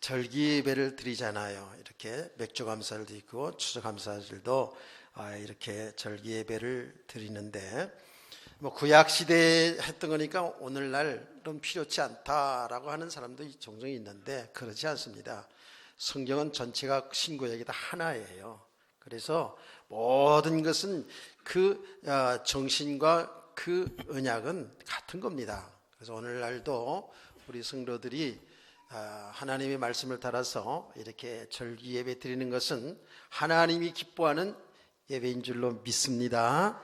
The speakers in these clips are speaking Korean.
절기 예배를 드리잖아요. 이렇게 맥주 감사절도 있고 추수 감사절도 이렇게 절기 예배를 드리는데, 구약 시대에 했던 거니까 오늘날은 필요치 않다라고 하는 사람도 종종 있는데 그렇지 않습니다. 성경은 전체가 신구약이 다 하나예요. 그래서 모든 것은 그 정신과 그 언약은 같은 겁니다. 그래서 오늘날도 우리 성도들이 하나님의 말씀을 따라서 이렇게 절기 예배 드리는 것은 하나님이 기뻐하는 예배인 줄로 믿습니다.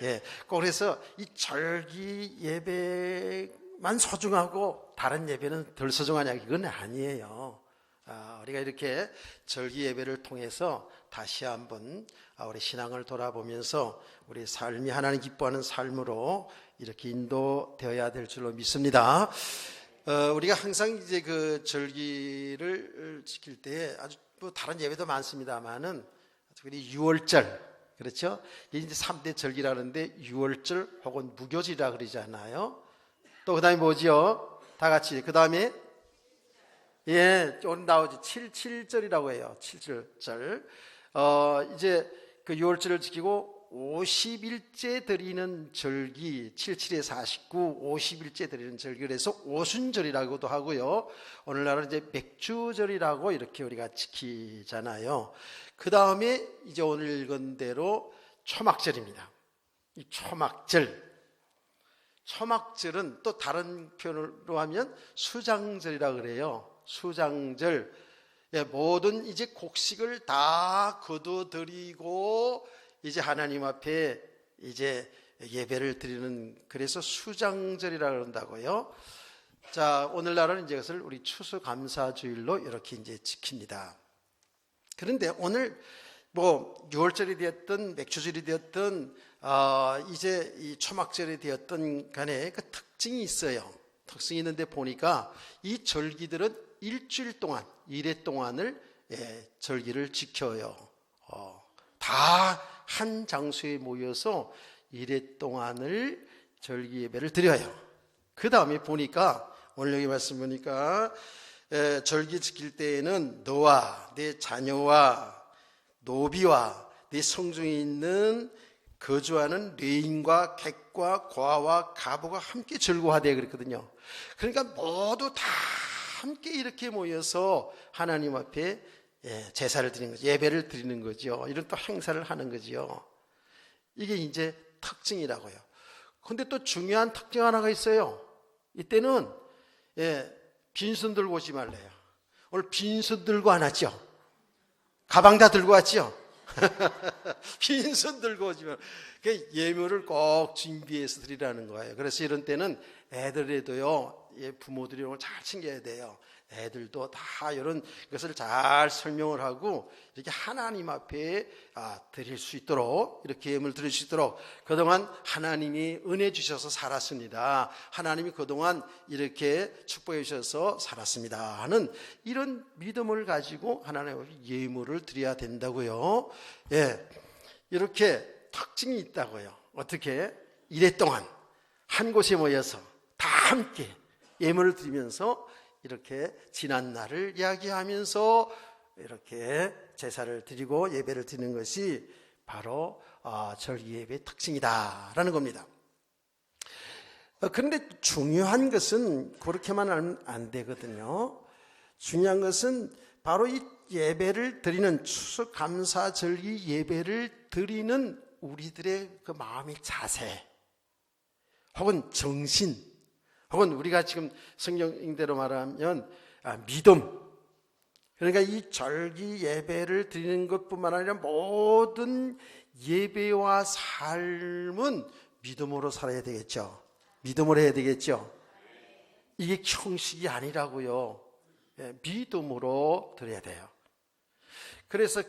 예, 그래서 이 절기 예배만 소중하고 다른 예배는 덜 소중하냐, 이건 아니에요. 우리가 이렇게 절기 예배를 통해서 다시 한번 우리 신앙을 돌아보면서 우리 삶이 하나님 기뻐하는 삶으로 이렇게 인도되어야 될 줄로 믿습니다. 우리가 항상 이제 그 절기를 지킬 때 아주 다른 예배도 많습니다만은 특히 6월절, 그렇죠? 이제 3대 절기라는데 6월절 혹은 무교절이라 그러잖아요. 또 그 다음에 뭐죠? 다 같이. 그 다음에 오늘 나오지 7절이라고 해요. 7절. 이제 그 6월절을 지키고 50일째 드리는 절기, 77에 49, 50일째 드리는 절기, 그래서 오순절이라고도 하고요. 오늘날은 이제 맥주절이라고 이렇게 우리가 지키잖아요. 그 다음에 이제 오늘 읽은 대로 초막절입니다. 이 초막절은 또 다른 표현으로 하면 수장절이라고 그래요. 수장절. 모든 이제 곡식을 다 거둬들이고 이제 하나님 앞에 이제 예배를 드리는, 그래서 수장절이라고 그런다고요. 자, 오늘날은 이제 그것을 우리 추수감사주일로 이렇게 이제 지킵니다. 그런데 오늘 6월절이 되었든 맥주절이 되었든 이제 이 초막절이 되었든 간에 그 특징이 있어요. 특징이 있는데 보니까 이 절기들은 일주일 동안, 1회 동안을 절기를 지켜요. 다 한 장소에 모여서 1회 동안을 절기 예배를 드려요. 그 다음에 보니까 오늘 여기 말씀 보니까 절기 지킬 때에는 너와 내 자녀와 노비와 내 성중에 있는 거주하는 레인과 객과 과와 가부가 함께 즐거워하되 그랬거든요. 그러니까 모두 다 함께 이렇게 모여서 하나님 앞에 제사를 드리는 거죠. 예배를 드리는 거죠. 이런 또 행사를 하는 거죠. 이게 이제 특징이라고요. 근데 또 중요한 특징 하나가 있어요. 이때는 빈손 들고 오지 말래요. 오늘 빈손 들고 안 왔죠? 가방 다 들고 왔죠? 빈손 들고 오지 말고 예물을 꼭 준비해서 드리라는 거예요. 그래서 이런 때는 애들에도요, 부모들이 이런 걸 잘 챙겨야 돼요. 애들도 다 이런 것을 잘 설명을 하고 이렇게 하나님 앞에 드릴 수 있도록, 이렇게 예물 드릴 수 있도록, 그동안 하나님이 은혜 주셔서 살았습니다, 하나님이 그동안 이렇게 축복해 주셔서 살았습니다 하는 이런 믿음을 가지고 하나님 앞에 예물을 드려야 된다고요. 이렇게 특징이 있다고요. 어떻게? 1회 동안 한 곳에 모여서 다 함께 예물을 드리면서 이렇게 지난 날을 이야기하면서 이렇게 제사를 드리고 예배를 드리는 것이 바로 절기 예배의 특징이다라는 겁니다. 그런데 중요한 것은 그렇게만 하면 안 되거든요. 중요한 것은 바로 이 예배를 드리는 추수감사 절기 예배를 드리는 우리들의 그 마음의 자세 혹은 정신, 혹은 우리가 지금 성경대로 말하면 믿음. 그러니까 이 절기 예배를 드리는 것뿐만 아니라 모든 예배와 삶은 믿음으로 살아야 되겠죠. 믿음으로 해야 되겠죠. 이게 형식이 아니라고요. 믿음으로 드려야 돼요. 그래서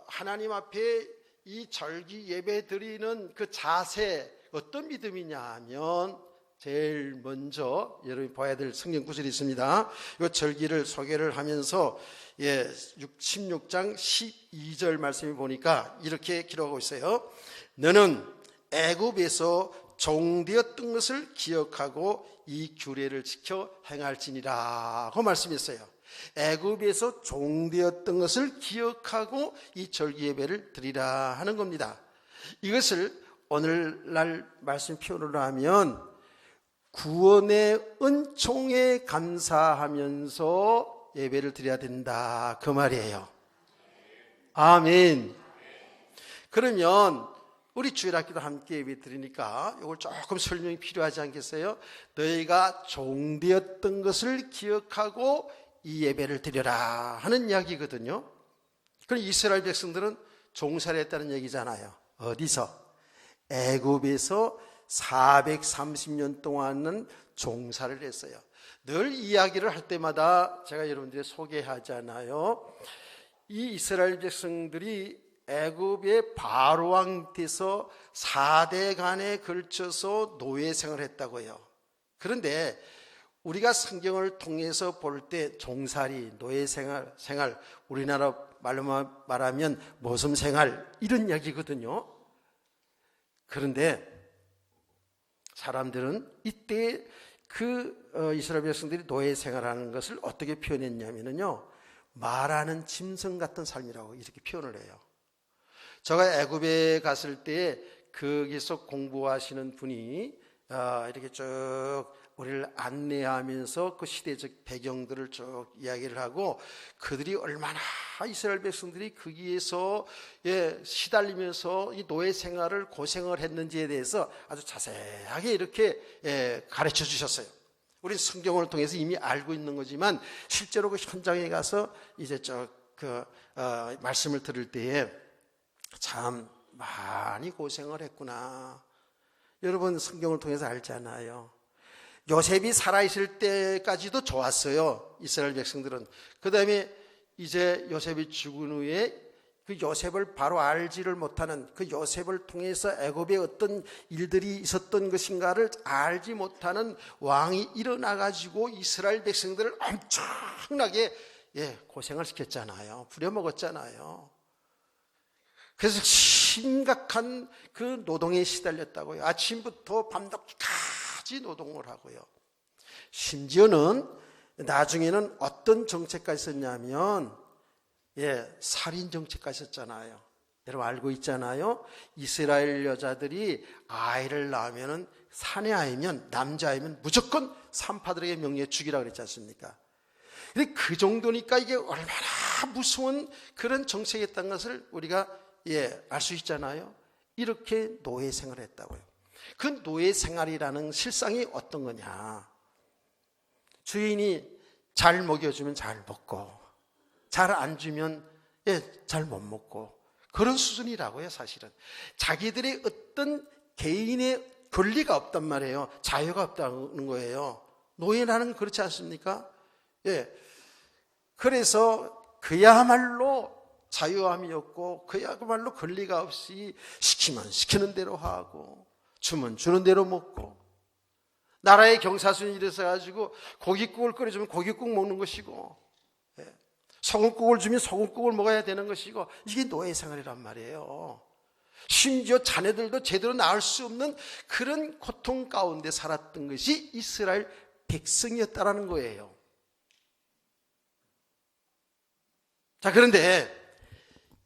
하나님 앞에 이 절기 예배 드리는 그 자세, 어떤 믿음이냐 하면 제일 먼저 여러분이 봐야 될 성경 구절이 있습니다. 이 절기를 소개를 하면서 16장 12절 말씀을 보니까 이렇게 기록하고 있어요. 너는 애굽에서 종되었던 것을 기억하고 이 규례를 지켜 행할지니라고 말씀했어요. 애굽에서 종되었던 것을 기억하고 이 절기 예배를 드리라 하는 겁니다. 이것을 오늘날 말씀 표현으로 하면 구원의 은총에 감사하면서 예배를 드려야 된다 그 말이에요. 아멘. 그러면 우리 주일학기도 함께 예배 드리니까 이걸 조금 설명이 필요하지 않겠어요? 너희가 종되었던 것을 기억하고 이 예배를 드려라 하는 이야기거든요. 그럼 이스라엘 백성들은 종살이 했다는 얘기잖아요. 어디서? 애굽에서 430년 동안은 종살이를 했어요. 늘 이야기를 할 때마다 제가 여러분들이 소개하잖아요. 이 이스라엘 백성들이 애굽의 바로 왕 돼서 4대간에 걸쳐서 노예 생활을 했다고요. 그런데 우리가 성경을 통해서 볼 때 종살이, 노예 생활, 우리나라 말로 말하면 모섬 생활 이런 이야기거든요. 그런데 사람들은 이때 이스라엘 백성들이 노예 생활하는 것을 어떻게 표현했냐면요, 말하는 짐승 같은 삶이라고 이렇게 표현을 해요. 제가 애굽에 갔을 때 거기서 공부하시는 분이 이렇게 쭉 우리를 안내하면서 그 시대적 배경들을 쭉 이야기를 하고, 그들이 얼마나 이스라엘 백성들이 거기에서 시달리면서 이 노예 생활을 고생을 했는지에 대해서 아주 자세하게 이렇게 가르쳐 주셨어요. 우리는 성경을 통해서 이미 알고 있는 거지만 실제로 그 현장에 가서 이제 말씀을 들을 때에 참 많이 고생을 했구나. 여러분 성경을 통해서 알잖아요. 요셉이 살아있을 때까지도 좋았어요, 이스라엘 백성들은. 그 다음에 이제 요셉이 죽은 후에 그 요셉을 바로 알지를 못하는, 그 요셉을 통해서 애굽에 어떤 일들이 있었던 것인가를 알지 못하는 왕이 일어나가지고 이스라엘 백성들을 엄청나게 고생을 시켰잖아요. 부려먹었잖아요. 그래서 심각한 그 노동에 시달렸다고요. 아침부터 밤늦게까지 노동을 하고요. 심지어는 나중에는 어떤 정책까지 있었냐면 살인 정책까지 있었잖아요. 여러분 알고 있잖아요. 이스라엘 여자들이 아이를 낳으면, 사내아이면, 남자아이면 무조건 산파들에게 명령해 죽이라 그랬지 않습니까? 근데 그 정도니까 이게 얼마나 무서운 그런 정책이었다는 것을 우리가 알 수 있잖아요. 이렇게 노예 생활을 했다고요. 그 노예 생활이라는 실상이 어떤 거냐? 주인이 잘 먹여주면 잘 먹고, 잘 안 주면 잘 못 먹고, 그런 수준이라고요. 사실은 자기들의 어떤 개인의 권리가 없단 말이에요. 자유가 없다는 거예요. 노예라는 건 그렇지 않습니까? 그래서 그야말로 자유함이 없고, 그야말로 권리가 없이 시키면 시키는 대로 하고, 주면 주는 대로 먹고, 나라의 경사순이 이래서 가지고 고깃국을 끓여주면 고깃국 먹는 것이고, 소금국을 주면 소금국을 먹어야 되는 것이고, 이게 노예 생활이란 말이에요. 심지어 자네들도 제대로 낳을 수 없는 그런 고통 가운데 살았던 것이 이스라엘 백성이었다라는 거예요. 자, 그런데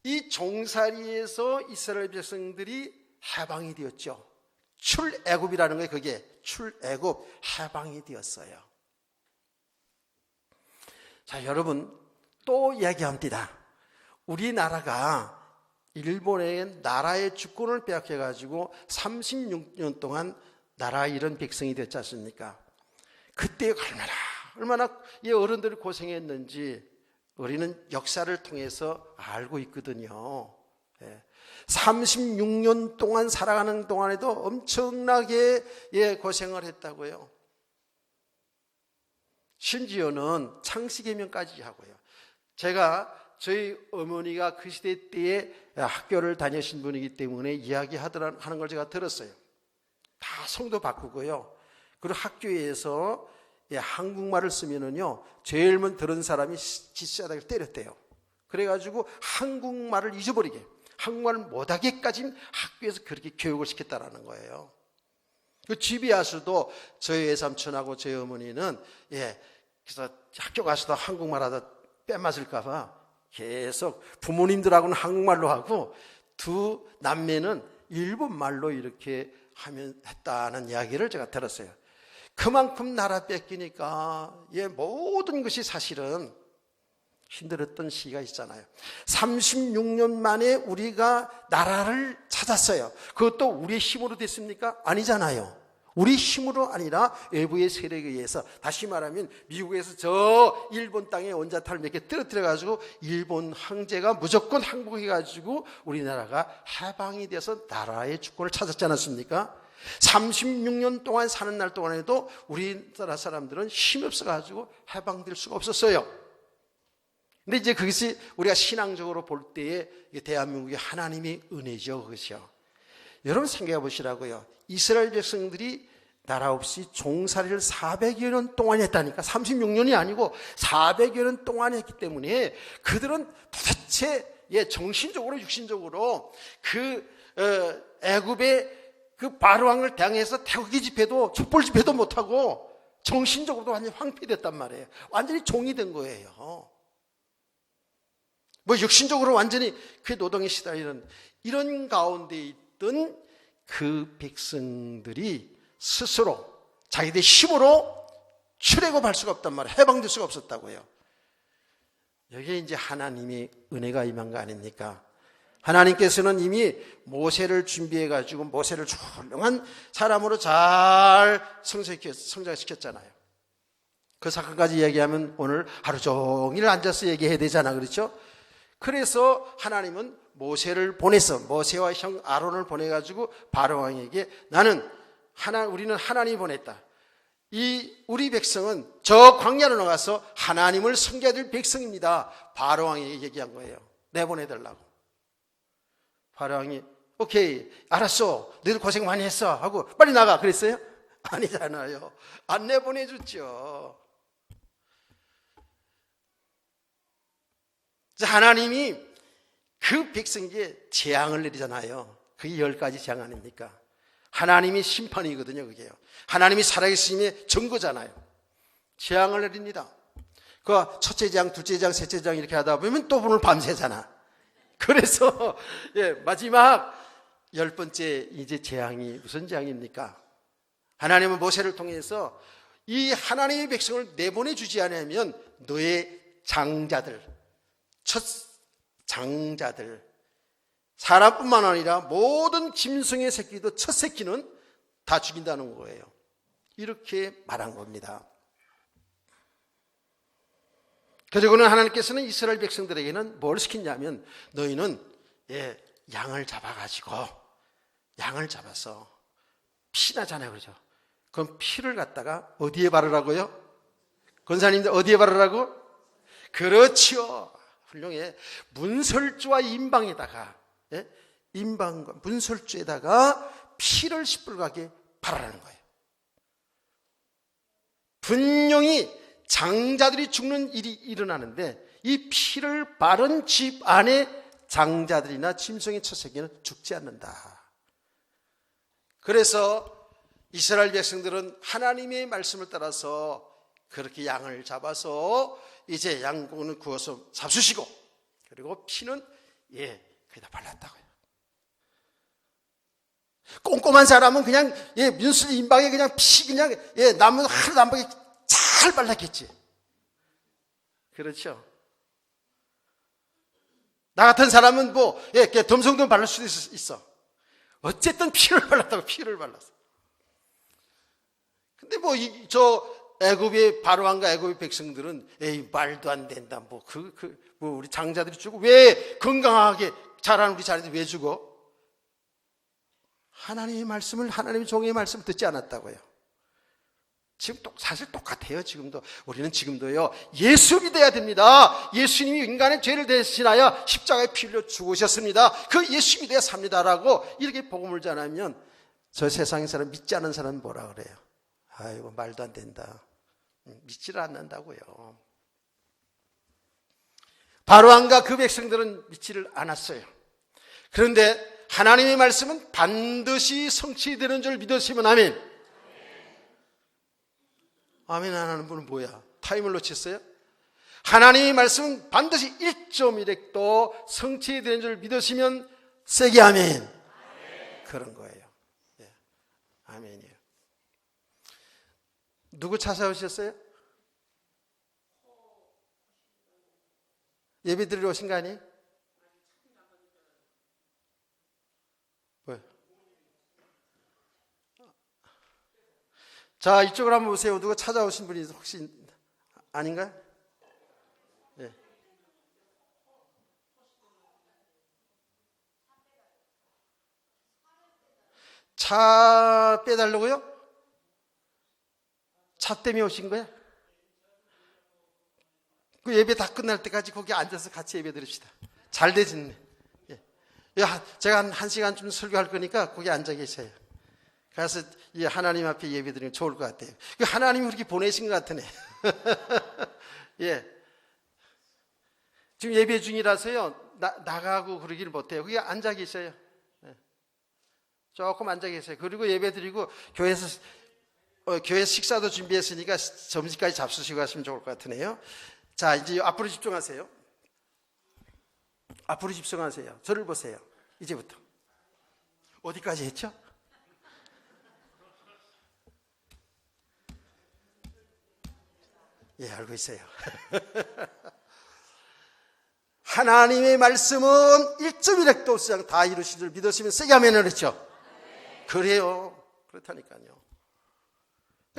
이 종살이에서 이스라엘 백성들이 해방이 되었죠. 출애굽이라는 거예요. 그게 출애굽, 해방이 되었어요. 자, 여러분 또 이야기합니다. 우리나라가 일본의 나라의 주권을 빼앗겨가지고 36년 동안 나라 잃은 백성이 됐지 않습니까? 그때 얼마나 이 어른들이 고생했는지 우리는 역사를 통해서 알고 있거든요. 36년 동안 살아가는 동안에도 엄청나게 고생을 했다고요. 심지어는 창씨개명까지 하고요. 제가 저희 어머니가 그 시대 때에 학교를 다니신 분이기 때문에 이야기하는 걸 제가 들었어요. 다 성도 바꾸고요. 그리고 학교에서 한국말을 쓰면은요, 제일 먼저 들은 사람이 지시하다가 때렸대요. 그래가지고 한국말을 잊어버리게, 한국말을 못하게까지 학교에서 그렇게 교육을 시켰다라는 거예요. 그 지비아스도 저희 외삼촌하고 저희 어머니는 그래서 학교 가서도 한국말 하다 빼맞을까봐 계속 부모님들하고는 한국말로 하고 두 남매는 일본말로 이렇게 했다는 이야기를 제가 들었어요. 그만큼 나라 뺏기니까 모든 것이 사실은 힘들었던 시기가 있잖아요. 36년 만에 우리가 나라를 찾았어요. 그것도 우리의 힘으로 됐습니까? 아니잖아요. 우리 힘으로 아니라 외부의 세력에 의해서, 다시 말하면 미국에서 저 일본 땅에 원자탄을 몇 개 떨어뜨려 가지고 일본 황제가 무조건 항복해 가지고 우리나라가 해방이 돼서 나라의 주권을 찾았지 않았습니까? 36년 동안 사는 날 동안에도 우리나라 사람들은 힘이 없어 가지고 해방될 수가 없었어요. 근데 이제 그것이 우리가 신앙적으로 볼 때에 대한민국의 하나님의 은혜죠, 그것이요. 여러분 생각해 보시라고요. 이스라엘 백성들이 나라 없이 종살이를 400여 년 동안 했다니까. 36년이 아니고 400여 년 동안 했기 때문에 그들은 도대체 정신적으로 육신적으로 그 애굽의 그 바로왕을 당해서 태극기 집회도 촛불 집회도 못하고 정신적으로도 완전히 황폐됐단 말이에요. 완전히 종이 된 거예요. 육신적으로 완전히 그 노동에 시달리는 이런 가운데 있던 그 백성들이 스스로 자기들 힘으로 출애굽할 수가 없단 말이에요. 해방될 수가 없었다고요. 여기에 이제 하나님의 은혜가 임한 거 아닙니까? 하나님께서는 이미 모세를 준비해 가지고 모세를 훌륭한 사람으로 잘 성장시켰잖아요. 그 사건까지 얘기하면 오늘 하루 종일 앉아서 얘기해야 되잖아, 그렇죠? 그래서 하나님은 모세를 보내서 모세와 형 아론을 보내가지고 바로왕에게 우리는 하나님이 보냈다. 우리 백성은 저 광야로 나가서 하나님을 섬겨야 될 백성입니다. 바로왕에게 얘기한 거예요. 내보내달라고. 바로왕이 오케이 알았어, 너희들 고생 많이 했어 하고 빨리 나가 그랬어요? 아니잖아요. 안 내보내줬죠. 하나님이 그 백성에게 재앙을 내리잖아요. 그게 10가지 재앙 아닙니까? 하나님이 심판이거든요, 그게요. 하나님이 살아계심의 증거잖아요. 재앙을 내립니다. 그 첫째 재앙, 둘째 재앙, 셋째 재앙 이렇게 하다 보면 또 오늘 밤새잖아. 그래서 마지막 10번째 이제 재앙이 무슨 재앙입니까? 하나님은 모세를 통해서 이 하나님의 백성을 내보내주지 않으면 너의 장자들, 첫 장자들, 사람뿐만 아니라 모든 짐승의 새끼도 첫 새끼는 다 죽인다는 거예요. 이렇게 말한 겁니다. 그리고는 하나님께서는 이스라엘 백성들에게는 뭘 시켰냐면 너희는 양을 잡아서 피나잖아요, 그렇죠? 그럼 피를 갖다가 어디에 바르라고요? 권사님들 어디에 바르라고? 그렇죠. 훌륭해. 문설주와 인방에다가 인방과 문설주에다가 피를 시뻘겋게 바르라는 거예요. 분명히 장자들이 죽는 일이 일어나는데 이 피를 바른 집 안에 장자들이나 짐승의 첫 새끼는 죽지 않는다. 그래서 이스라엘 백성들은 하나님의 말씀을 따라서 그렇게 양을 잡아서 이제 양고기는 구워서 잡수시고 그리고 피는 거기다 발랐다고요. 꼼꼼한 사람은 그냥 민수 인방에 그냥 피 그냥 나무 하나도 안 보게 잘 발랐겠지. 그렇죠. 나 같은 사람은 덤성도 바를 수도 있어. 어쨌든 피를 발랐다고. 피를 발랐어. 근데 저 애굽의 바로왕과 애굽의 백성들은 말도 안 된다. 우리 장자들이 죽고 왜 건강하게 자라는 우리 자녀들이 왜 죽어? 하나님의 말씀을, 하나님의 종의 말씀을 듣지 않았다고요. 지금 사실 똑같아요. 우리는 지금도요 예수 믿어야 됩니다. 예수님이 인간의 죄를 대신하여 십자가에 피 흘려 죽으셨습니다. 그 예수 믿어야 삽니다라고 이렇게 복음을 전하면 저 세상의 사람, 믿지 않는 사람은 뭐라 그래요? 아이고 말도 안 된다. 믿지를 않는다고요. 바로왕과 그 백성들은 믿지를 않았어요. 그런데 하나님의 말씀은 반드시 성취되는 줄 믿으시면 아멘. 아멘 안 하는 분은 뭐야? 타임을 놓쳤어요? 하나님의 말씀은 반드시 1.1핵도 성취되는 줄 믿으시면 세게 아멘. 아멘. 그런 거예요. 예. 아멘이에요. 누구 찾아오셨어요? 예배 드리러 오신 거 아니에요? 왜? 자, 이쪽으로 한번 보세요. 누가 찾아오신 분이 혹시 아닌가요? 예. 차 빼달라고요? 차 때문에 오신 거야? 그 예배 다 끝날 때까지 거기 앉아서 같이 예배 드립시다. 잘 되겠네. 예. 제가 한 시간쯤 설교할 거니까 거기 앉아 계셔요. 그래서 하나님 앞에 예배 드리면 좋을 것 같아요. 하나님이 그렇게 보내신 것 같으네. 예. 지금 예배 중이라서요, 나가고 그러기를 못해요. 거기 앉아 계셔요. 예. 조금 앉아 계세요. 그리고 예배 드리고 교회에서 교회 식사도 준비했으니까 점심까지 잡수시고 가시면 좋을 것 같으네요. 자, 이제 앞으로 집중하세요. 앞으로 집중하세요. 저를 보세요. 이제부터. 어디까지 했죠? 예, 알고 있어요. 하나님의 말씀은 1.1핵도 수장 다 이루신 줄 믿으시면 세게 하면은 그렇죠? 그래요. 그렇다니까요.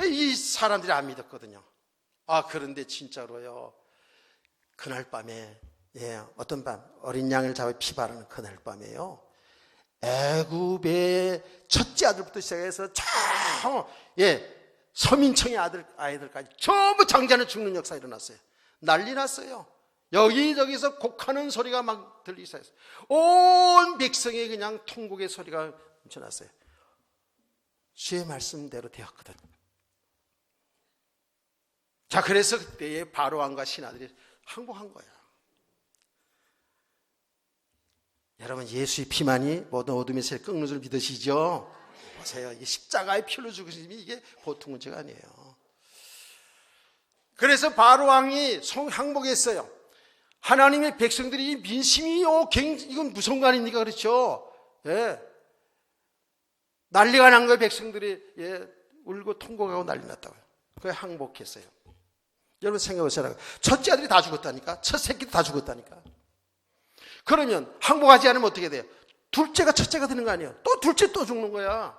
이 사람들이 안 믿었거든요. 아, 그런데 진짜로요. 그날 밤에, 예, 어떤 밤, 어린 양을 잡아 피 바르는 그날 밤에요. 애굽의 첫째 아들부터 시작해서 서민청의 아이들까지 전부 장자는 죽는 역사 일어났어요. 난리 났어요. 여기저기서 곡하는 소리가 막 들리기 시작했어요. 온 백성의 그냥 통곡의 소리가 넘쳐났어요. 주의 말씀대로 되었거든. 자, 그래서 그때의 바로왕과 신하들이 항복한 거야. 여러분, 예수의 피만이 모든 어둠의 세를 꺾는 줄 믿으시죠? 보세요. 이 십자가의 피로 죽으심이 이게 보통 문제가 아니에요. 그래서 바로왕이 항복했어요. 하나님의 백성들이 민심이 이건 무서운 거 아닙니까? 그렇죠? 예. 난리가 난 거예요. 백성들이 울고 통곡하고 난리 났다고요. 그게 항복했어요. 여러분 생각해보세요. 첫째 아들이 다 죽었다니까. 첫 새끼도 다 죽었다니까. 그러면 항복하지 않으면 어떻게 돼요? 둘째가 첫째가 되는 거 아니에요? 또 둘째 또 죽는 거야.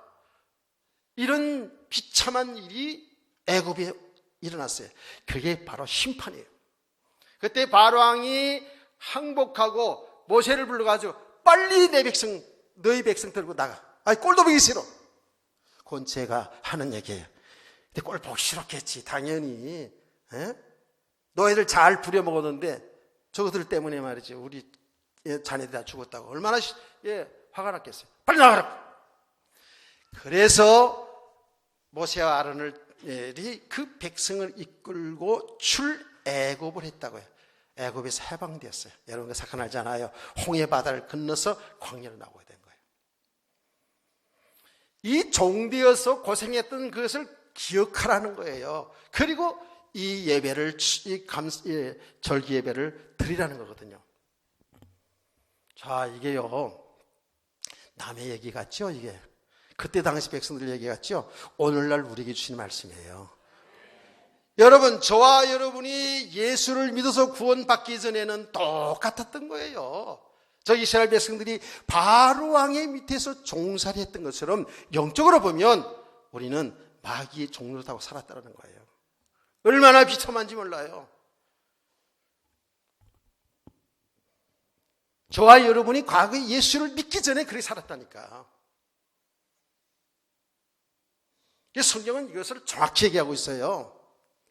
이런 비참한 일이 애굽에 일어났어요. 그게 바로 심판이에요. 그때 바로왕이 항복하고 모세를 불러가지고 빨리 너희 백성 들고 나가. 아니, 꼴도 보기 싫어. 그건 제가 하는 얘기예요. 근데 꼴 보기 싫었겠지, 당연히. 에? 너희들 잘 부려먹었는데 저것들 때문에 말이지 우리 자네들 다 죽었다고 얼마나 화가 났겠어요. 빨리 나가라. 그래서 모세와 아론이 그 백성을 이끌고 출애굽을 했다고요. 애굽에서 해방되었어요. 여러분, 그 사건 알지 않아요? 홍해 바다를 건너서 광야로 나오게 된 거예요. 이 종되어서 고생했던 그것을 기억하라는 거예요. 그리고 이 예배를, 절기 예배를 드리라는 거거든요. 자, 이게요, 남의 얘기 같죠, 이게? 그때 당시 백성들 얘기 같죠? 오늘날 우리에게 주신 말씀이에요. 여러분, 저와 여러분이 예수를 믿어서 구원받기 전에는 똑같았던 거예요. 저 이스라엘 백성들이 바로왕의 밑에서 종살이 했던 것처럼 영적으로 보면 우리는 마귀의 종로를 타고 살았다는 거예요. 얼마나 비참한지 몰라요. 저와 여러분이 과거에 예수를 믿기 전에 그렇게 살았다니까. 성경은 이것을 정확히 얘기하고 있어요.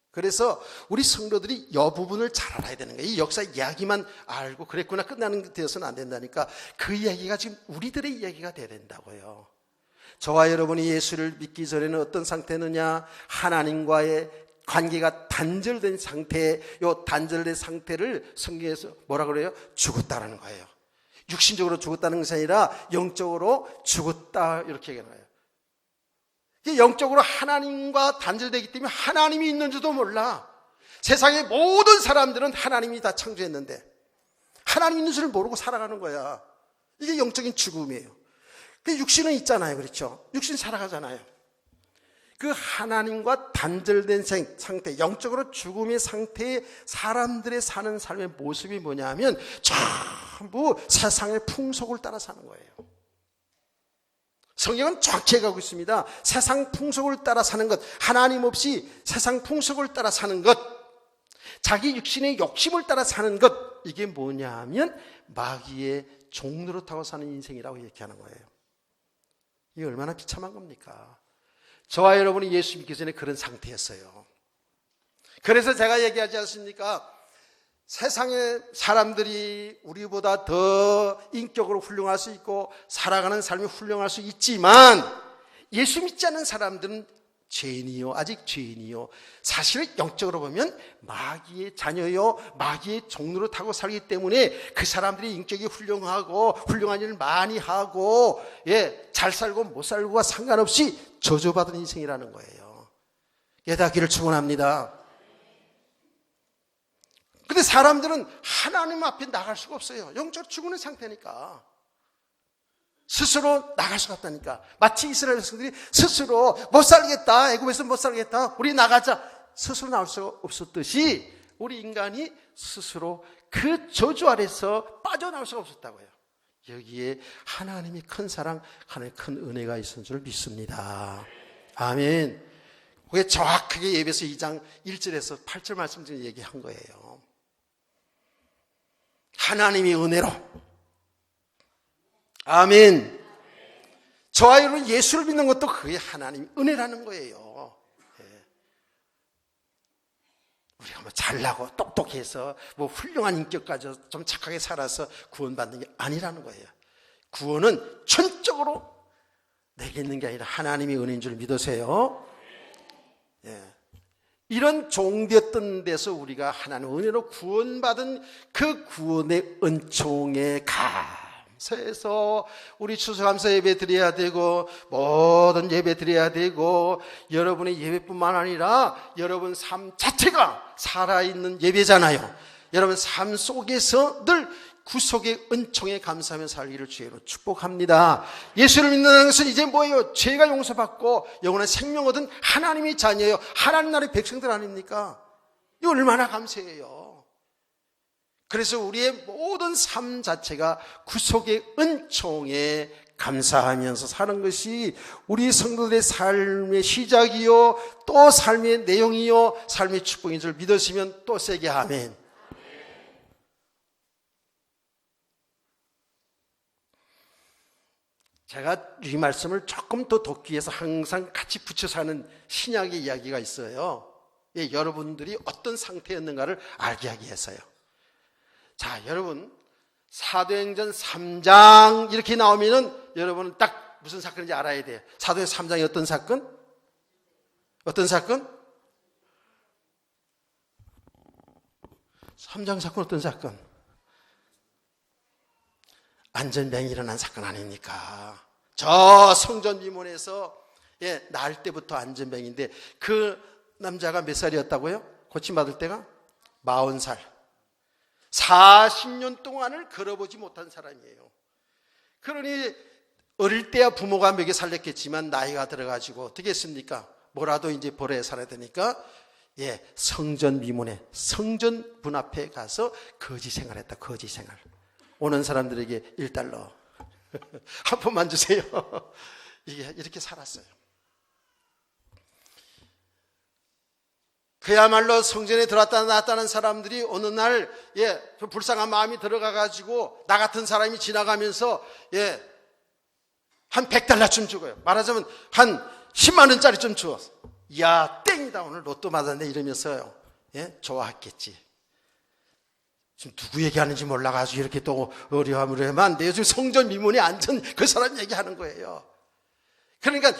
그래서 우리 성도들이 이 부분을 잘 알아야 되는 거예요. 이 역사 이야기만 알고 그랬구나 끝나는 되어서는 안 된다니까. 그 이야기가 지금 우리들의 이야기가 돼야 된다고요. 저와 여러분이 예수를 믿기 전에는 어떤 상태느냐? 하나님과의 관계가 단절된 상태, 요 단절된 상태를 성경에서 뭐라 그래요? 죽었다라는 거예요. 육신적으로 죽었다는 것이 아니라 영적으로 죽었다 이렇게 얘기하는 거예요. 영적으로 하나님과 단절되기 때문에 하나님이 있는 줄도 몰라. 세상의 모든 사람들은 하나님이 다 창조했는데 하나님 있는 줄을 모르고 살아가는 거야. 이게 영적인 죽음이에요. 그 육신은 있잖아요. 그렇죠? 육신 살아가잖아요. 그 하나님과 단절된 상태, 영적으로 죽음의 상태의 사람들의 사는 삶의 모습이 뭐냐 하면 전부 세상의 풍속을 따라 사는 거예요. 성경은 정확히 가고 있습니다. 세상 풍속을 따라 사는 것, 하나님 없이 세상 풍속을 따라 사는 것, 자기 육신의 욕심을 따라 사는 것, 이게 뭐냐 하면 마귀의 종노릇하고 사는 인생이라고 얘기하는 거예요. 이게 얼마나 비참한 겁니까? 저와 여러분이 예수 믿기 전에 그런 상태였어요. 그래서 제가 얘기하지 않습니까? 세상의 사람들이 우리보다 더 인격으로 훌륭할 수 있고 살아가는 삶이 훌륭할 수 있지만 예수 믿지 않는 사람들은 죄인이요, 아직 죄인이요. 사실 영적으로 보면 마귀의 자녀요, 마귀의 종로를 타고 살기 때문에 그 사람들이 인격이 훌륭하고 훌륭한 일을 많이 하고 잘 살고 못 살고와 상관없이 저주받은 인생이라는 거예요. 깨닫기를 축원합니다. 근데 사람들은 하나님 앞에 나갈 수가 없어요. 영적으로 죽은 상태니까. 스스로 나갈 수가 없다니까. 마치 이스라엘 백성들이 스스로 못 살겠다, 애굽에서 못 살겠다, 우리 나가자, 스스로 나올 수가 없었듯이 우리 인간이 스스로 그 저주 아래서 빠져나올 수가 없었다고요. 여기에 하나님이 큰 사랑, 하나님의 큰 은혜가 있는 줄 믿습니다. 아멘. 그게 정확하게 예배서 2장 1절에서 8절 말씀 중에 얘기한 거예요. 하나님이 은혜로. 아멘. 저와 여러분 예수를 믿는 것도 그게 하나님 은혜라는 거예요. 우리가 뭐 잘나고 똑똑해서 뭐 훌륭한 인격 가져 좀 착하게 살아서 구원받는 게 아니라는 거예요. 구원은 전적으로 내게 있는 게 아니라 하나님이 은혜인 줄 믿으세요. 이런 종되었던 데서 우리가 하나님 은혜로 구원받은 그 구원의 은총에 감사해서 우리 추수감사 예배 드려야 되고 모든 예배 드려야 되고 여러분의 예배뿐만 아니라 여러분 삶 자체가 살아있는 예배잖아요. 여러분 삶 속에서 늘 구속의 은총에 감사하며 살기를 주의로 축복합니다. 예수를 믿는 것은 이제 뭐예요? 죄가 용서받고 영원한 생명 얻은 하나님의 자녀예요. 하나님 나라의 백성들 아닙니까? 이거 얼마나 감사해요. 그래서 우리의 모든 삶 자체가 구속의 은총에 감사하면서 사는 것이 우리 성도들의 삶의 시작이요, 또 삶의 내용이요, 삶의 축복인 줄 믿으시면 또 세게 아멘. 제가 이 말씀을 조금 더 돕기 위해서 항상 같이 붙여서 하는 신약의 이야기가 있어요. 여러분들이 어떤 상태였는가를 알게 하기 위해서요. 자, 여러분 사도행전 3장 이렇게 나오면은 여러분은 딱 무슨 사건인지 알아야 돼요. 사도행전 3장이 어떤 사건? 어떤 사건? 3장 사건 어떤 사건? 안전병이 일어난 사건 아닙니까? 저 성전 미문에서 날 때부터 안전병인데 그 남자가 몇 살이었다고요? 고침받을 때가 40살. 40년 동안을 걸어보지 못한 사람이에요. 그러니 어릴 때야 부모가 먹여 살렸겠지만 나이가 들어가지고 어떻게 했습니까? 뭐라도 이제 벌어야 살아야 되니까 성전 미문에 성전 문 앞에 가서 거지 생활했다. 거지 생활. 오는 사람들에게 1달러 한 푼만 주세요. 이렇게 살았어요. 그야말로 성전에 들어왔다 나왔다는 사람들이 어느 날 불쌍한 마음이 들어가가지고 나 같은 사람이 지나가면서 한 100달러쯤 주고요. 말하자면 한 10만 원짜리 좀 줘. 야, 땡이다, 오늘 로또 맞았네 이러면서요. 좋아했겠지. 지금 누구 얘기하는지 몰라가지고 이렇게 또 어려움을 하면 안 돼요. 지금 성전 미문에 앉은 그 사람 얘기하는 거예요. 그러니까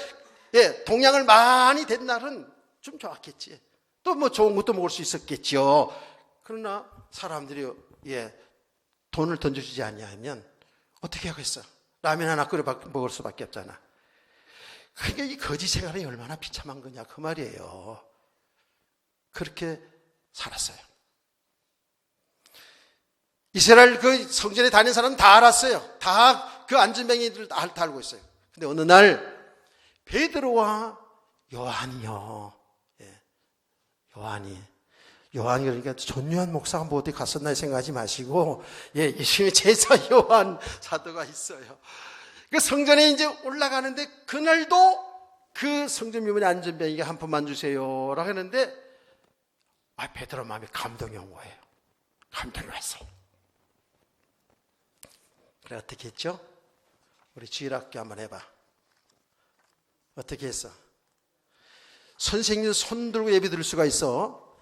동양을 많이 된 날은 좀 좋았겠지. 또 뭐 좋은 것도 먹을 수 있었겠죠. 그러나 사람들이 돈을 던져주지 않냐면 어떻게 하겠어? 라면 하나 끓여 먹을 수밖에 없잖아. 그러니까 이 거지 생활이 얼마나 비참한 거냐 그 말이에요. 그렇게 살았어요. 이스라엘 그 성전에 다니는 사람은 다 알았어요. 다 그 안전뱅이들 다 알고 있어요. 근데 어느 날 베드로와 요한이요. 요한이 그러니까 전요한 목사가 뭐 어디 갔었나 생각하지 마시고, 예수님의 제자 요한 사도가 있어요. 그 성전에 이제 올라가는데 그날도 그 성전 미문에 안전뱅이가 한 푼만 주세요라고 했는데, 베드로 마음에 감동이 온 거예요. 감동이 왔어요. 그래 어떻게 했죠? 우리 주일학교 한번 해봐. 어떻게 했어? 선생님 손 들고 예배 드릴 수가 있어.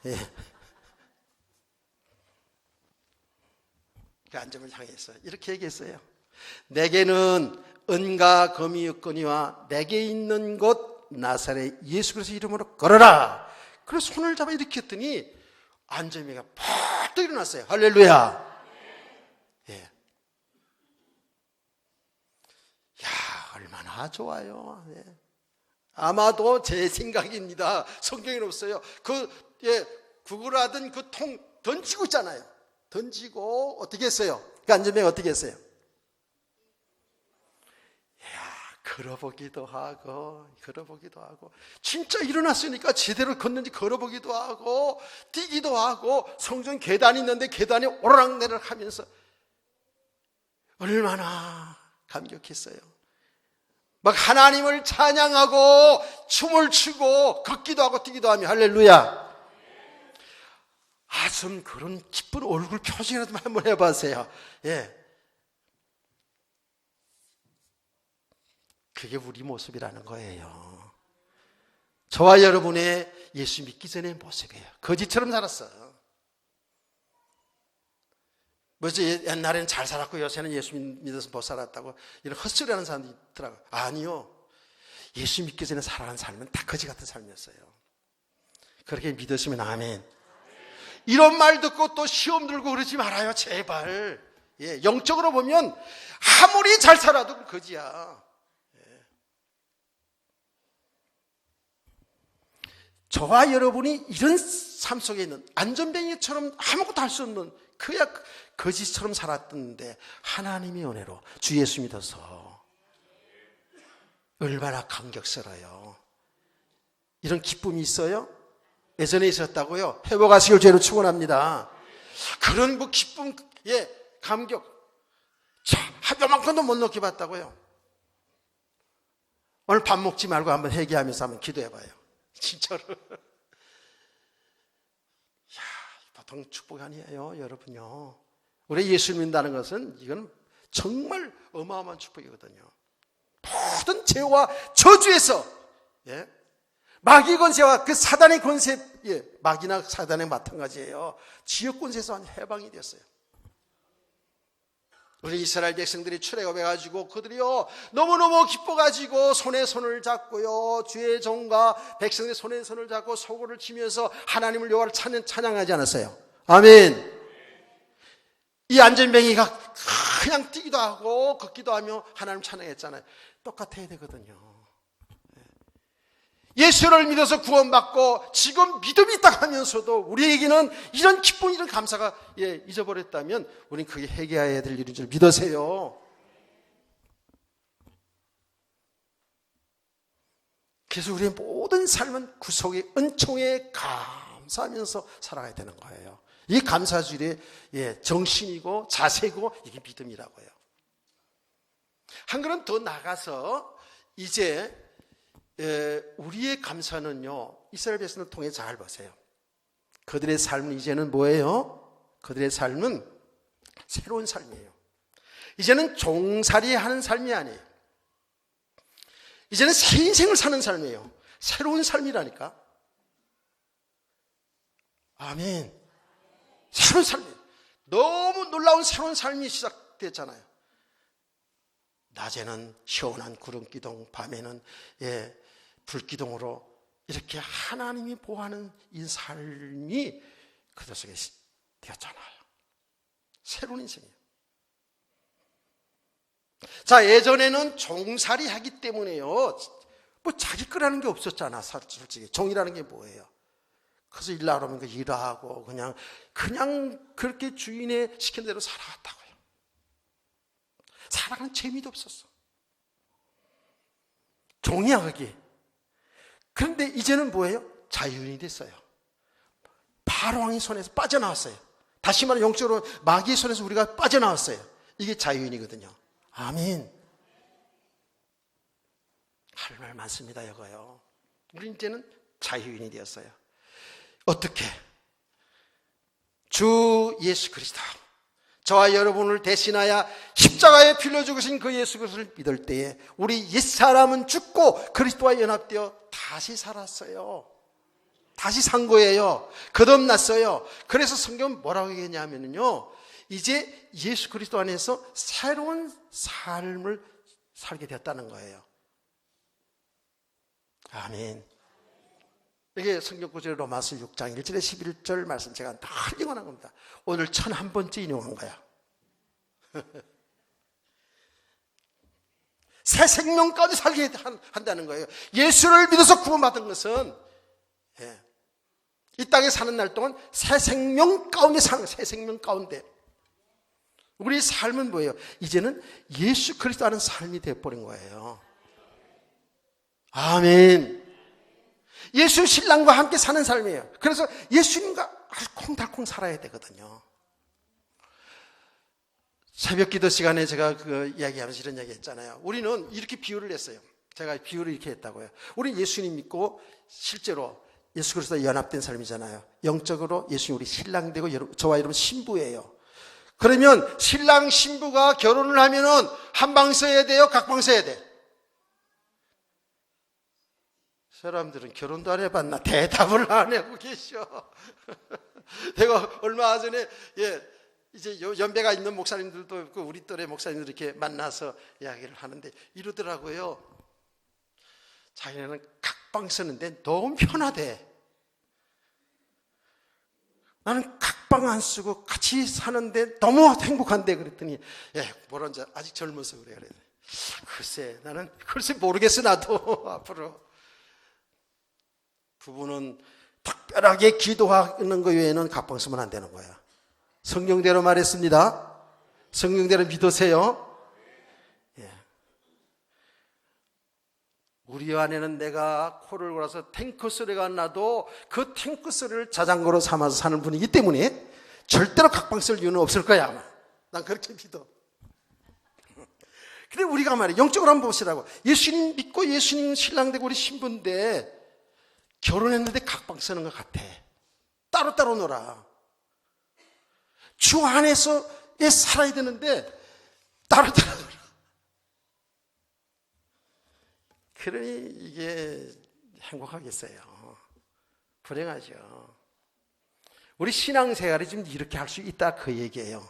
그 안점을 향해서 이렇게 얘기했어요. 내게는 은과 금이 없거니와 내게 있는 곳 나사렛 예수 그리스도 이름으로 걸어라. 그래서 손을 잡아 이렇게 했더니 안점이가 팍 일어났어요. 할렐루야. 얼마나 좋아요. 아마도 제 생각입니다. 성경에는 없어요. 구걸하던 그 통 던지고 있잖아요. 던지고 어떻게 했어요? 그 안전뱅이 어떻게 했어요? 걸어보기도 하고 진짜 일어났으니까 제대로 걷는지 걸어보기도 하고 뛰기도 하고 성전 계단이 있는데 계단이 오르락내리락 하면서 얼마나 감격했어요. 막 하나님을 찬양하고 춤을 추고 걷기도 하고 뛰기도 하며 할렐루야. 좀 그런 기쁜 얼굴 표정이라도 한번 해보세요. 그게 우리 모습이라는 거예요. 저와 여러분의 예수 믿기 전의 모습이에요. 거지처럼 살았어. 뭐지 옛날에는 잘 살았고 요새는 예수 믿어서 못 살았다고 이런 헛소리하는 사람들이 있더라고요. 아니요. 예수 믿기 전에 살아가는 삶은 다 거지 같은 삶이었어요. 그렇게 믿으시면 아멘. 이런 말 듣고 또 시험 들고 그러지 말아요. 제발. 영적으로 보면 아무리 잘 살아도 거지야. 저와 여러분이 이런 삶 속에 있는 안전뱅이처럼 아무것도 할 수 없는 그야 거지처럼 살았던데 하나님의 은혜로 주 예수 믿어서 얼마나 감격스러워요. 이런 기쁨이 있어요? 예전에 있었다고요? 회복하시길 죄로 축원합니다. 그런 뭐 기쁨, 감격 요만큼도 못 느껴 봤다고요? 오늘 밥 먹지 말고 한번 회개하면서 한번 기도해봐요. 진짜로. 보통 축복이 아니에요, 여러분요. 우리 예수 믿는다는 것은 이건 정말 어마어마한 축복이거든요. 모든 죄와 저주에서 마귀 권세와 그 사단의 권세, 마귀나 사단의 마찬가지예요. 지역 권세에서 해방이 됐어요. 우리 이스라엘 백성들이 출애굽해가지고 그들이요 너무너무 기뻐가지고 손에 손을 잡고요 주의 종과 백성의 손에 손을 잡고 소고를 치면서 하나님을 여호와를 찬양하지 않았어요? 아멘. 이 안전뱅이가 그냥 뛰기도 하고 걷기도 하며 하나님 찬양했잖아요. 똑같아야 되거든요. 예수를 믿어서 구원받고 지금 믿음이 있다 하면서도 우리에게는 이런 기쁨, 이런 감사가 잊어버렸다면 우리는 그게 회개해야 될 일인 줄 믿으세요. 그래서 우리의 모든 삶은 구속의 은총에 감사하면서 살아가야 되는 거예요. 이 감사주일의 정신이고 자세고 이게 믿음이라고요. 한 걸음 더 나가서 이제 우리의 감사는요 이스라엘 백성을 통해 잘 보세요. 그들의 삶은 이제는 뭐예요? 그들의 삶은 새로운 삶이에요. 이제는 종살이 하는 삶이 아니에요. 이제는 새 인생을 사는 삶이에요. 새로운 삶이라니까. 아멘. 새로운 삶이에요. 너무 놀라운 새로운 삶이 시작됐잖아요. 낮에는 시원한 구름기둥, 밤에는 불기둥으로 이렇게 하나님이 보호하는 이 삶이 그들 속에 되었잖아요. 새로운 인생이에요. 자, 예전에는 종살이 하기 때문에요 뭐 자기 거라는 게 없었잖아. 솔직히 종이라는 게 뭐예요? 그래서 일 나가면 그 일하고 그냥 그렇게 주인의 시킨 대로 살아갔다고요. 살아가는 재미도 없었어. 종이야 그게. 그런데 이제는 뭐예요? 자유인이 됐어요. 바로왕의 손에서 빠져나왔어요. 다시 말해 영적으로 마귀의 손에서 우리가 빠져나왔어요. 이게 자유인이거든요. 아멘. 할 말 많습니다. 이거요. 우리 이제는 자유인이 되었어요. 어떻게? 주 예수 그리스도, 저와 여러분을 대신하여 십자가에 빌려 죽으신 그 예수 그리스도를 믿을 때에 우리 옛사람은 죽고 그리스도와 연합되어 다시 살았어요. 다시 산 거예요. 거듭났어요. 그래서 성경은 뭐라고 얘기했냐면요, 이제 예수 그리스도 안에서 새로운 삶을 살게 되었다는 거예요. 아멘. 이게 성경 구절 로마서 6장 1절에 11절 말씀 제가 늘 인용하는 겁니다. 오늘 1001번째 인용한 거야. 새 생명 가운데 살게 한다는 거예요. 예수를 믿어서 구원받은 것은 이 땅에 사는 날 동안 새 생명 가운데 사는 거예요. 새 생명 가운데. 우리의 삶은 뭐예요? 이제는 예수 그리스도 하는 삶이 되어버린 거예요. 아멘. 예수 신랑과 함께 사는 삶이에요. 그래서 예수님과 알콩달콩 살아야 되거든요. 새벽 기도 시간에 제가 그 이야기하면서 이런 이야기 했잖아요. 우리는 이렇게 비유를 했어요. 제가 비유를 이렇게 했다고요. 우리 예수님 믿고 실제로 예수 그리스도와 연합된 삶이잖아요. 영적으로 예수님 우리 신랑 되고 저와 여러분 신부예요. 그러면 신랑 신부가 결혼을 하면은 한 방 써야 돼요? 각방 써야 돼? 사람들은 결혼도 안 해봤나? 대답을 안 하고 계셔. 내가 얼마 전에 이제 연배가 있는 목사님들도 우리 또래 목사님들 이렇게 만나서 이야기를 하는데 이러더라고요. 자기네는 각방 쓰는데 너무 편하대. 나는 각방 안 쓰고 같이 사는데 너무 행복한데 그랬더니 뭐란지 아직 젊어서 그래. 글쎄 나는 모르겠어 나도 앞으로. 부부는 특별하게 기도하는 것 외에는 각방 쓰면 안 되는 거야. 성경대로 말했습니다. 성경대로 믿으세요. 우리 안에는 내가 코를 골아서 탱크 소리가 나도 그 탱크 소리를 자전거로 삼아서 사는 분이기 때문에 절대로 각방 쓸 이유는 없을 거야 아마. 난 그렇게 믿어. 근데 우리가 말이야 영적으로 한번 보시라고. 예수님 믿고 예수님 신랑 되고 우리 신부인데 결혼했는데 각방 쓰는 것 같아. 따로따로 놀아. 주 안에서 살아야 되는데 따로따로 놀아. 그러니 이게 행복하겠어요? 불행하죠. 우리 신앙생활이 지금 이렇게 할 수 있다 그 얘기예요.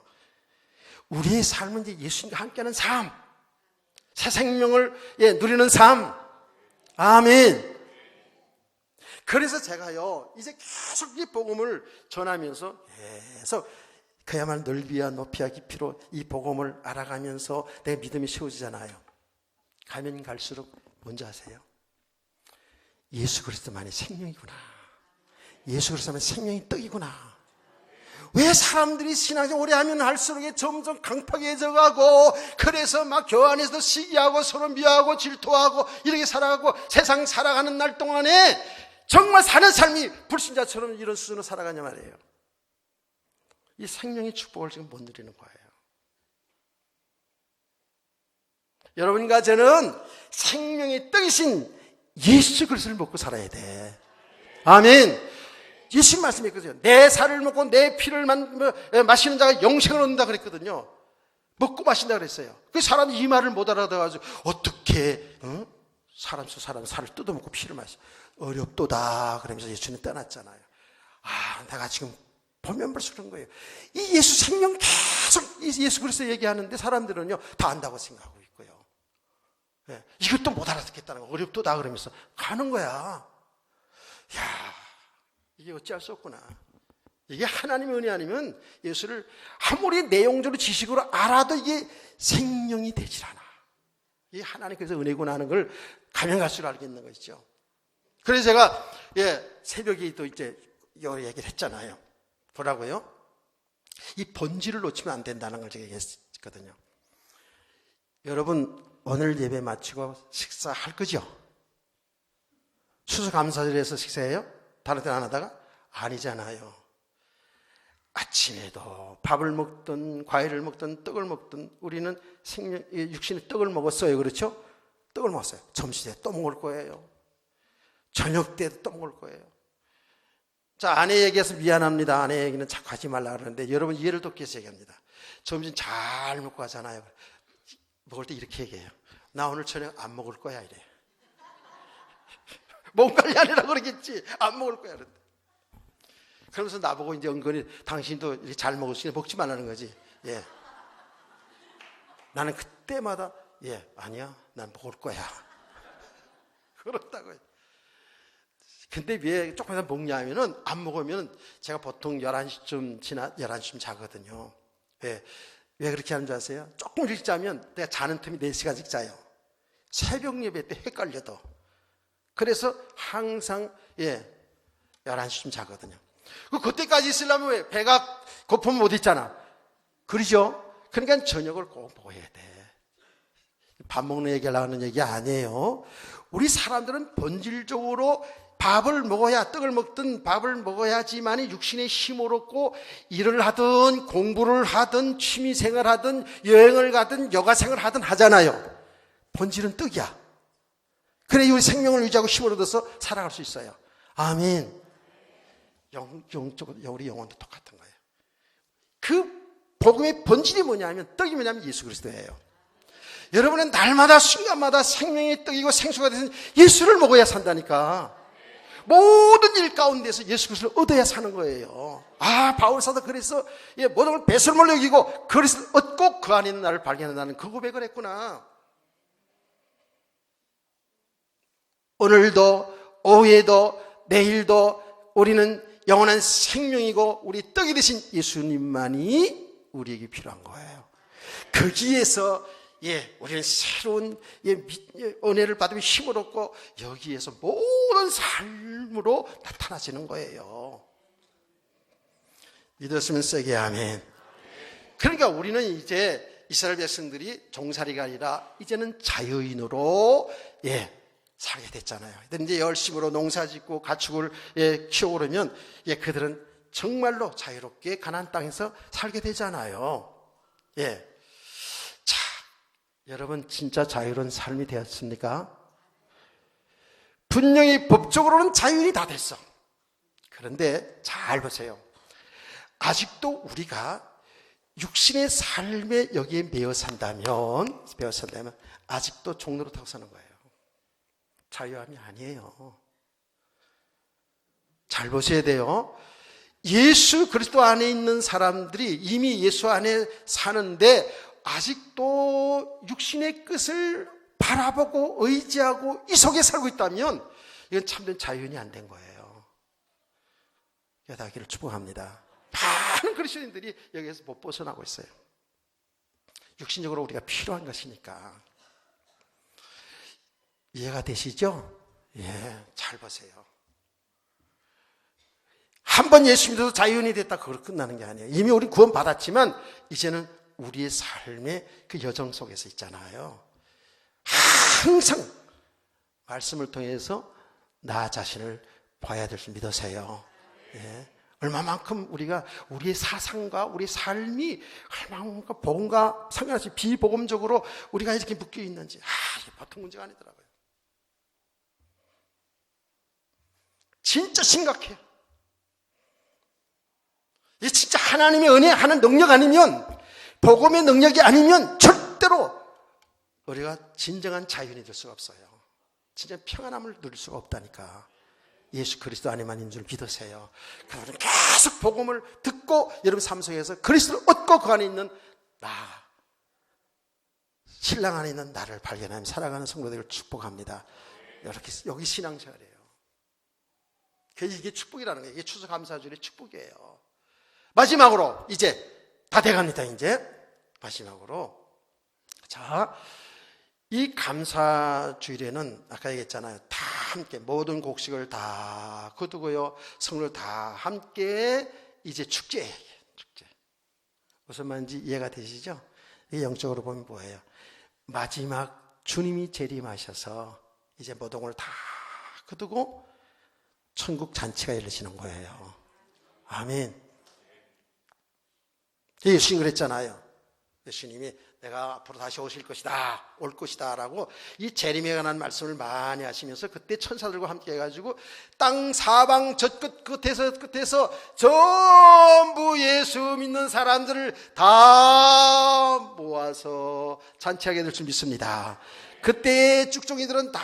우리의 삶은 이제 예수님과 함께하는 삶, 새 생명을 누리는 삶. 아멘. 그래서 제가요 이제 계속 이 복음을 전하면서 계속 그야말로 넓이와 높이와 깊이로 이 복음을 알아가면서 내 믿음이 세워지잖아요. 가면 갈수록 뭔지 아세요? 예수 그리스도만이 생명이구나. 예수 그리스도만이 생명이 떡이구나. 왜 사람들이 신앙생활 오래 하면 할수록 점점 강팍해져가고 그래서 막 교회 안에서 시기하고 서로 미워하고 질투하고 이렇게 살아가고 세상 살아가는 날 동안에 정말 사는 삶이 불신자처럼 이런 수준으로 살아가냐 말이에요. 이 생명의 축복을 지금 못 누리는 거예요. 여러분과 저는 생명의 떡이신 예수 그리스도를 먹고 살아야 돼. 아멘. 예수님 말씀했거든요. 내 살을 먹고 내 피를 마시는 자가 영생을 얻는다 그랬거든요. 먹고 마신다 그랬어요. 그 사람이 이 말을 못 알아들어가지고 어떻게 사람 살을 뜯어먹고 피를 마셔. 어렵도다 그러면서 예수님 떠났잖아요. 내가 지금 보면 볼수록 그런 거예요. 이 예수 생명 계속 예수 그리스도 얘기하는데 사람들은요 다 안다고 생각하고 있고요. 이것도 못 알아듣겠다는 거. 어렵도다 그러면서 가는 거야. 이게 어찌할 수 없구나. 이게 하나님의 은혜 아니면 예수를 아무리 내용적으로 지식으로 알아도 이게 생명이 되질 않아. 이 하나님께서 은혜구나 하는 걸 가면 갈수록 알겠는 것이죠. 그래서 제가 새벽에 또 이제 요 얘기를 했잖아요. 뭐라고요? 이 본질을 놓치면 안 된다는 걸 제가 얘기했거든요. 여러분 오늘 예배 마치고 식사할 거죠? 추수감사절에서 식사해요? 다른 데는 안 하다가? 아니잖아요. 아침에도 밥을 먹든 과일을 먹든 떡을 먹든 우리는 육신의 떡을 먹었어요. 그렇죠? 떡을 먹었어요. 점심때 또 먹을 거예요. 저녁 때도 또 먹을 거예요. 자, 아내 얘기해서 미안합니다. 아내 얘기는 자꾸 하지 말라 그러는데 여러분 이해를 돕기 위해서 얘기합니다. 점심 잘 먹고 하잖아요. 먹을 때 이렇게 얘기해요. 나 오늘 저녁 안 먹을 거야 이래. 몸 관리하느라고 그러겠지. 안 먹을 거야 그런데. 그러면서 나보고 이제 은근히 당신도 이렇게 잘 먹을 수 있는 먹지 말라는 거지. 예. 나는 그때마다 아니야. 난 먹을 거야. 그렇다고요. 근데 왜 조금이라도 먹냐 하면은 안 먹으면 제가 보통 11시쯤 자거든요. 왜 그렇게 하는 줄 아세요? 조금 일찍 자면 내가 자는 틈이 4시간씩 자요. 새벽 예배 때 헷갈려도. 그래서 항상 11시쯤 자거든요. 그때까지 있으려면 왜? 배가 고프면 못 있잖아. 그러죠? 그러니까 저녁을 꼭 먹어야 돼. 밥 먹는 얘기하려고 하는 얘기 아니에요. 우리 사람들은 본질적으로 밥을 먹어야, 떡을 먹든 밥을 먹어야지만이 육신의 힘을 얻고 일을 하든 공부를 하든 취미생활 하든 여행을 가든 여가생활을 하든 하잖아요. 본질은 떡이야. 그래 우리 생명을 유지하고 힘을 얻어서 살아갈 수 있어요. 아멘. 영적으로 우리 영혼도 똑같은 거예요. 그 복음의 본질이 뭐냐면 떡이 뭐냐면 예수 그리스도예요. 여러분은 날마다 순간마다 생명의 떡이고 생수가 되는 예수를 먹어야 산다니까. 모든 일 가운데서 예수 그리스도를 얻어야 사는 거예요. 바울 사도 그래서 모든 걸 배설물로 여기고 그리스도를 얻고 그 안에 있는 나를 발견한다는 그 고백을 했구나. 오늘도 오후에도 내일도 우리는 영원한 생명이고 우리 떡이 되신 예수님만이 우리에게 필요한 거예요. 거기에서 우리는 새로운 은혜를 받으며 힘을 얻고 여기에서 모든 삶으로 나타나지는 거예요. 믿었으면 세게 아멘. 그러니까 우리는 이제 이스라엘 백성들이 종살이가 아니라 이제는 자유인으로 살게 됐잖아요. 이제 열심으로 농사짓고 가축을 키우고 그러면 그들은 정말로 자유롭게 가나안 땅에서 살게 되잖아요. 자, 여러분 진짜 자유로운 삶이 되었습니까? 분명히 법적으로는 자유인이 다 됐어. 그런데 잘 보세요. 아직도 우리가 육신의 삶에 여기에 매여 산다면 아직도 종로로 타고 사는 거예요. 자유함이 아니에요. 잘 보셔야 돼요. 예수 그리스도 안에 있는 사람들이 이미 예수 안에 사는데 아직도 육신의 끝을 바라보고 의지하고 이 속에 살고 있다면 이건 참된 자유인이 안 된 거예요. 여다기를 축복합니다. 많은 그리스도인들이 여기에서 못 벗어나고 있어요. 육신적으로 우리가 필요한 것이니까. 이해가 되시죠? 잘 보세요. 한 번 예수 믿어서 자유인이 됐다 그걸로 끝나는 게 아니에요. 이미 우리 구원 받았지만 이제는 우리의 삶의 그 여정 속에서 있잖아요. 항상 말씀을 통해서 나 자신을 봐야 될 줄 믿으세요. 얼마만큼 우리가 우리의 사상과 우리 삶이 얼마만큼 복음과 상관없이 비복음적으로 우리가 이렇게 묶여 있는지 이게 보통 문제가 아니더라고요. 진짜 심각해요. 이게 진짜 하나님의 은혜 하는 능력 아니면 복음의 능력이 아니면 절대로 우리가 진정한 자유인이 될 수가 없어요. 진짜 평안함을 누릴 수가 없다니까. 예수 그리스도 안에만 있는 줄 믿으세요. 그러면 계속 복음을 듣고 여러분 삶 속에서 그리스도를 얻고 그 안에 있는 나, 신랑 안에 있는 나를 발견하며 살아가는 성도들을 축복합니다. 이렇게 여기 신앙생활이에요. 이게 축복이라는 거예요. 이게 추수감사절의 축복이에요. 마지막으로 이제 다 돼갑니다. 이제 마지막으로 자, 이 감사주일에는 아까 얘기했잖아요. 다 함께 모든 곡식을 다 거두고요. 성을 다 함께 이제 축제예요. 축제. 무슨 말인지 이해가 되시죠? 이게 영적으로 보면 뭐예요? 마지막 주님이 재림하셔서 이제 모든 걸 다 거두고 천국 잔치가 열리시는 거예요. 아멘. 예수님 그랬잖아요. 예수님이 내가 앞으로 다시 오실 것이다, 올 것이다 라고 이 재림에 관한 말씀을 많이 하시면서 그때 천사들과 함께 해가지고 땅 사방 저 끝에서 전부 예수 믿는 사람들을 다 모아서 잔치하게 될 줄 믿습니다. 그때 쭉종이들은 다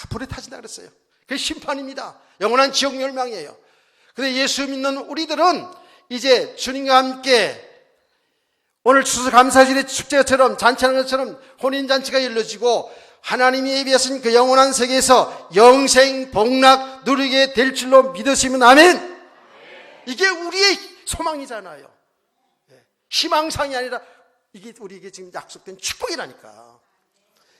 불에 타진다 그랬어요. 그게 심판입니다. 영원한 지옥 멸망이에요. 근데 예수 믿는 우리들은 이제 주님과 함께 오늘 추수감사절의 축제처럼 잔치하는 것처럼 혼인잔치가 열려지고 하나님이 예비하신 그 영원한 세계에서 영생 복락 누리게 될 줄로 믿으시면 아멘. 이게 우리의 소망이잖아요. 희망상이 아니라 이게 우리에게 지금 약속된 축복이라니까.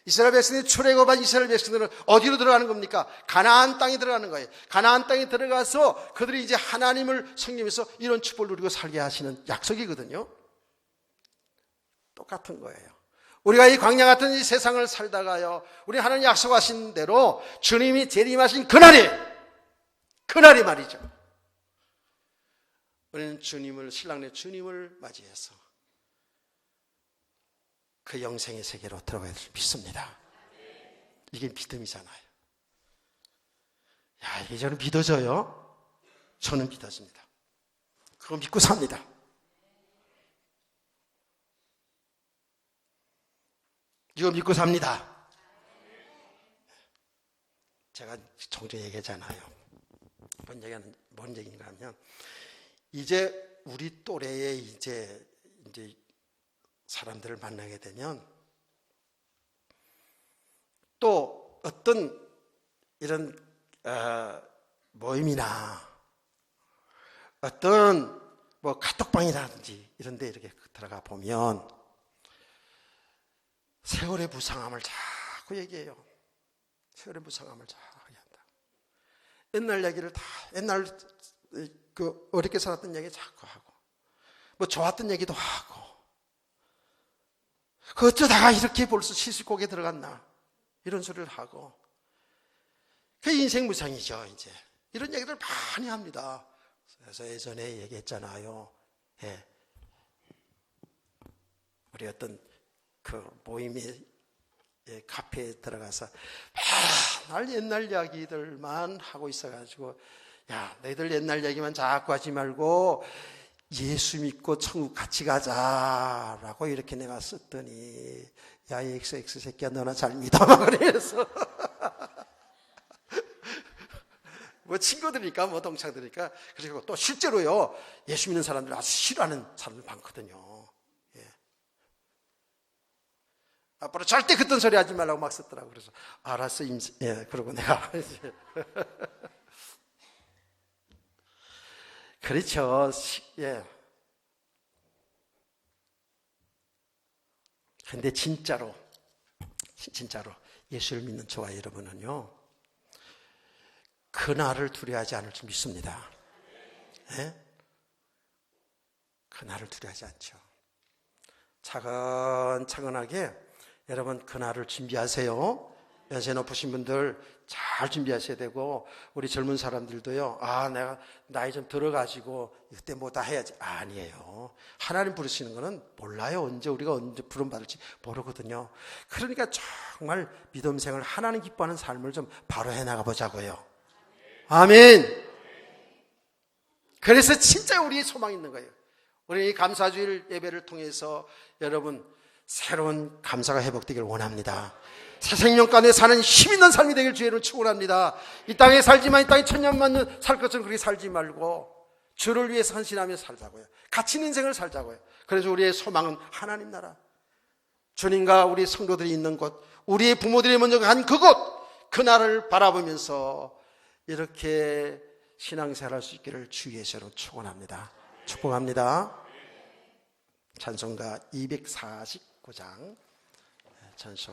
이스라엘 백성들이 출애굽한 이스라엘 백성들은 어디로 들어가는 겁니까? 가나안 땅에 들어가는 거예요. 가나안 땅에 들어가서 그들이 이제 하나님을 섬기면서 이런 축복을 누리고 살게 하시는 약속이거든요. 똑같은 거예요. 우리가 이 광야 같은 이 세상을 살다가요, 우리 하나님 약속하신 대로 주님이 재림하신 그날이 말이죠. 우리는 주님을, 신랑내 주님을 맞이해서 그 영생의 세계로 들어가야 될 믿습니다. 이게 믿음이잖아요. 야, 이게 저는 믿어져요? 저는 믿어집니다. 그거 믿고 삽니다. 이거 믿고 삽니다. 제가 종종 얘기하잖아요. 뭔 얘기인가 하면, 이제 우리 또래의 이제 사람들을 만나게 되면 또 어떤 이런 모임이나 어떤 뭐 카톡방이라든지 이런 데 이렇게 들어가 보면 세월의 무상함을 자꾸 얘기해요. 세월의 무상함을 자꾸 얘기한다. 옛날 얘기를 다, 옛날 그 어렵게 살았던 얘기 자꾸 하고, 뭐 좋았던 얘기도 하고, 그 어쩌다가 이렇게 벌써 70곡에 들어갔나, 이런 소리를 하고, 그 인생 무상이죠, 이제. 이런 얘기를 많이 합니다. 그래서 예전에 얘기했잖아요. 예. 우리 어떤 그 모임에, 카페에 들어가서 맨날 옛날 이야기들만 하고 있어가지고, 야, 너희들 옛날 얘기만 자꾸 하지 말고 예수 믿고 천국 같이 가자라고 이렇게 내가 썼더니, 야, 이 XX 새끼야, 너나 잘 믿어. 그래서 뭐 친구들이니까, 뭐 동창들이니까. 그리고 또 실제로요, 예수 믿는 사람들 아주 싫어하는 사람들 많거든요. 앞으로 절대 그딴 소리 하지 말라고 막 썼더라고. 그래서 알았어, 그러고 내가 그렇죠. 예. 근데 진짜로 예수를 믿는 저와 여러분은요, 그날을 두려워하지 않을 줄 믿습니다. 예? 그날을 두려워하지 않죠. 차근차근하게 여러분 그날을 준비하세요. 연세 높으신 분들 잘 준비하셔야 되고, 우리 젊은 사람들도요, 내가 나이 좀 들어가지고 그때 뭐 다 해야지. 아니에요. 하나님 부르시는 거는 몰라요. 우리가 언제 부름 받을지 모르거든요. 그러니까 정말 믿음생활, 하나님 기뻐하는 삶을 좀 바로 해나가 보자고요. 아멘. 그래서 진짜 우리의 소망이 있는 거예요. 우리 이 감사주일 예배를 통해서 여러분 새로운 감사가 회복되기를 원합니다. 새 생명 가운데 사는 힘 있는 삶이 되길 주의 이름으로 축원합니다. 이 땅에 살지만 이 땅에 천년만년 살 것처럼 그렇게 살지 말고 주를 위해서 헌신하며 살자고요. 갇힌 인생을 살자고요. 그래서 우리의 소망은 하나님 나라, 주님과 우리 성도들이 있는 곳, 우리의 부모들이 먼저 간 그곳, 그날을 바라보면서 이렇게 신앙생활 할 수 있기를 주의 이름으로 축원합니다. 축복합니다. 찬송가 249장 찬송